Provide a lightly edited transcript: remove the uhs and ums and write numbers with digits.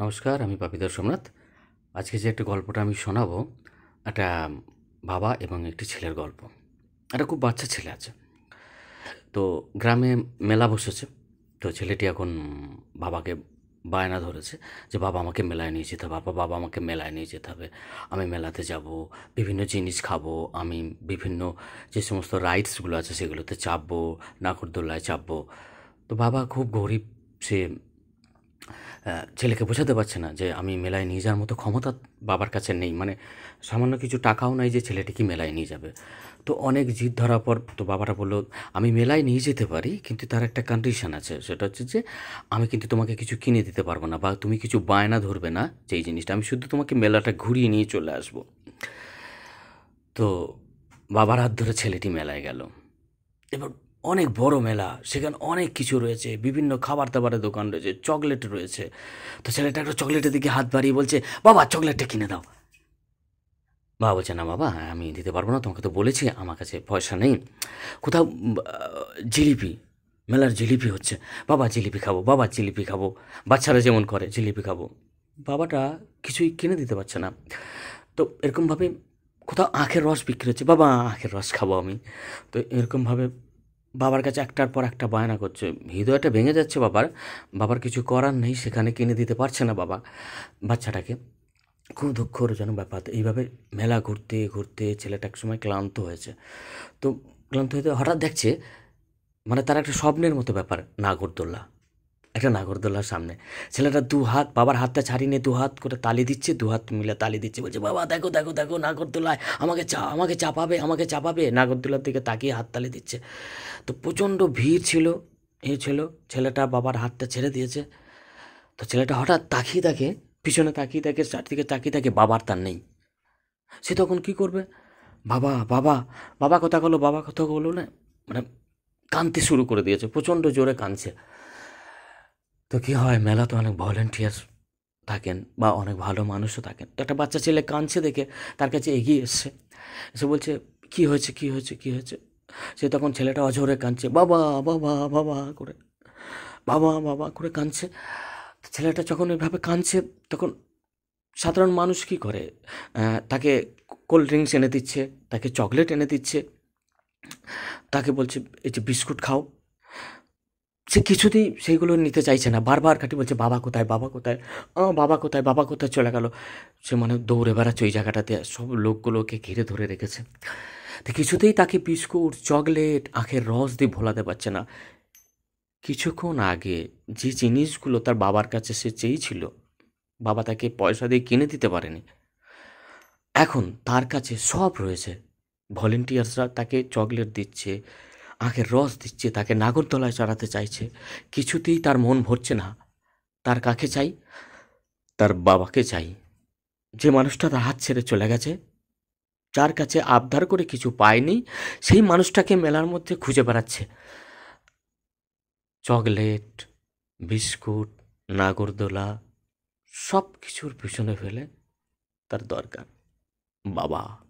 নমস্কার, আমি বাপিদার সোমনাথ। আজকে যে একটা গল্পটা আমি শোনাবো, একটা বাবা এবং একটি ছেলের গল্প। একটা খুব বাচ্চা ছেলে আছে। তো গ্রামে মেলা বসেছে। তো ছেলেটি এখন বাবাকে বায়না ধরেছে যে, "বাবা আমাকে মেলায় নিয়ে যেতে হবে, বাবা আমাকে মেলায় নিয়ে যেতে হবে। আমি মেলাতে যাব, বিভিন্ন জিনিস খাবো, আমি বিভিন্ন যে সমস্ত রাইডসগুলো আছে সেগুলোতে চাপবো, নাগরদোলায় চাপবো।" তো বাবা খুব গরিব। সে ছেলেকে বোঝাতে পারছে না যে আমি মেলায় নিয়ে যাওয়ার মতো ক্ষমতা বাবার কাছে নেই। মানে সামান্য কিছু টাকাও নাই যে ছেলেটিকে মেলায় নিয়ে যাবে। তো অনেক জিদ ধরার পর তো বাবাটা বলল, "আমি মেলায় নিয়ে যেতে পারি, কিন্তু তার একটা কন্ডিশন আছে। সেটা হচ্ছে যে আমি কিন্তু তোমাকে কিছু কিনে দিতে পারবো না, বা তুমি কিছু বায়না ধরবে না যে এই জিনিসটা। আমি শুধু তোমাকে মেলাটা ঘুরিয়ে নিয়ে চলে আসবো।" তো বাবার হাত ধরে ছেলেটি মেলায় গেল। এবার অনেক বড় মেলা, সেখানে অনেক কিছু রয়েছে, বিভিন্ন খাবার দাবারের দোকান রয়েছে, চকলেট রয়েছে। তো ছেলেটা একটা চকলেটের দিকে হাত বাড়িয়ে বলছে, "বাবা চকলেটটা কিনে দাও।" বাবা বলছে, "না বাবা, আমি দিতে পারবো না, তোমাকে তো বলেছি আমার কাছে পয়সা নেই। কোথাও জিলিপি, মেলার জিলিপি হচ্ছে, বাবা জিলিপি খাবো, বাবা জিলিপি খাবো।" বাচ্চারা যেমন করে, জিলিপি খাবো। বাবাটা কিছুই কিনে দিতে পারছে না। তো এরকমভাবে কোথাও আখের রস বিক্রি হচ্ছে, "বাবা আখের রস খাবো আমি।" তো এরকমভাবে বাবার কাছে একটার পর একটা বায়না করছে। হৃদয়টা ভেঙে যাচ্ছে বাবার। বাবার কিছু করার নেই, সেখানে কিনে দিতে পারছে না বাবা বাচ্চাটাকে। খুব দুঃখজনক ব্যাপার। তো এইভাবে মেলা ঘুরতে, ঘুরতে ছেলেটা একসময় ক্লান্ত হয়েছে। তো ক্লান্ত হতে হঠাৎ দেখছে, মানে তার একটা স্বপ্নের মতো ব্যাপার, নাগরদোল্লা। একটা নাগরদোল্লার সামনে। ছেলেটা দুহাত, বাবার হাতটা ছাড়িয়ে নিয়ে দুহাত করে তালি দিচ্ছে, দুহাত মিলে তালি দিচ্ছে। বলছে, "বাবা দেখো, দেখো, দেখো নাগরদোল্লায় আমাকে চাপাবে, আমাকে চাপাবে।" নাগরদোল্লার দিকে তাকিয়ে হাততালি দিচ্ছে। তো প্রচণ্ড ভিড় ছিল, ছিল। ছেলেটা বাবার হাতটা ছেড়ে দিয়েছে। তো ছেলেটা হঠাৎ তাকিয়ে দেখে, পিছনে তাকিয়ে দেখে, চারদিকে তাকিয়ে দেখে বাবার তার নেই। সে তখন কি করবে? বাবা, বাবা, বাবা কথা বলো, বাবা কথা বলো না, মানে কাঁদতে শুরু করে দিয়েছে, প্রচণ্ড জোরে কাঁদছে। তো কি হয়, মেলাতে অনেক ভলেন্টিয়ার থাকেন বা অনেক ভালো মানুষও থাকেন। তো একটা বাচ্চা ছেলে কাঁদছে দেখে তার কাছে এগিয়ে এসছে। এসে বলছে, "কী হয়েছে, কী হয়েছে, কী হয়েছে?" সে তখন ছেলেটা অঝরে কাঁদছে, "বাবা, বাবা, বাবা" করে, "বাবা, বাবা" করে কাঁদছে। তো ছেলেটা যখন এভাবে কাঁদছে, তখন সাধারণ মানুষ কী করে? তাকে কোল্ড ড্রিঙ্কস এনে দিচ্ছে, তাকে চকলেট এনে দিচ্ছে, তাকে বলছে, "এই যে বিস্কুট খাও।" সে কিছুতেই সেইগুলো নিতে চাইছে না। বারবার খালি বলছে, "বাবা কোথায়? বাবা কোথায়? বাবা কোথায়? বাবা কোথায়?" চলে গেল। সে মানে দৌড়ে বেড়াচ্ছে ওই জায়গাটাতে। সব লোকগুলোকে ঘিরে ধরে রেখেছে। তো কিছুতেই তাকে বিস্কুট, চকলেট, আখের রস দিয়ে ভোলাতে পারছে না। কিছুক্ষণ আগে যে জিনিসগুলো তার বাবার কাছে সে চেয়েছিল, বাবা তাকে পয়সা দিয়ে কিনে দিতে পারেনি, এখন তার কাছে সব রয়েছে। ভলেন্টিয়ার্সরা তাকে চকলেট দিচ্ছে, আখের রস দিচ্ছে, তাকে নাগরদোলায় চড়াতে চাইছে। কিছুতেই তার মন ভরছে না। তার কাকে চাই? তার বাবাকে চাই। যে মানুষটা তার হাত ছেড়ে চলে গেছে, যার কাছে আবদার করে কিছু পায়নি, সেই মানুষটাকে মেলার মধ্যে খুঁজে বেড়াচ্ছে। চকলেট, বিস্কুট, নাগরদোলা, সব কিছুর পিছনে ফেলে তার দরকার বাবা।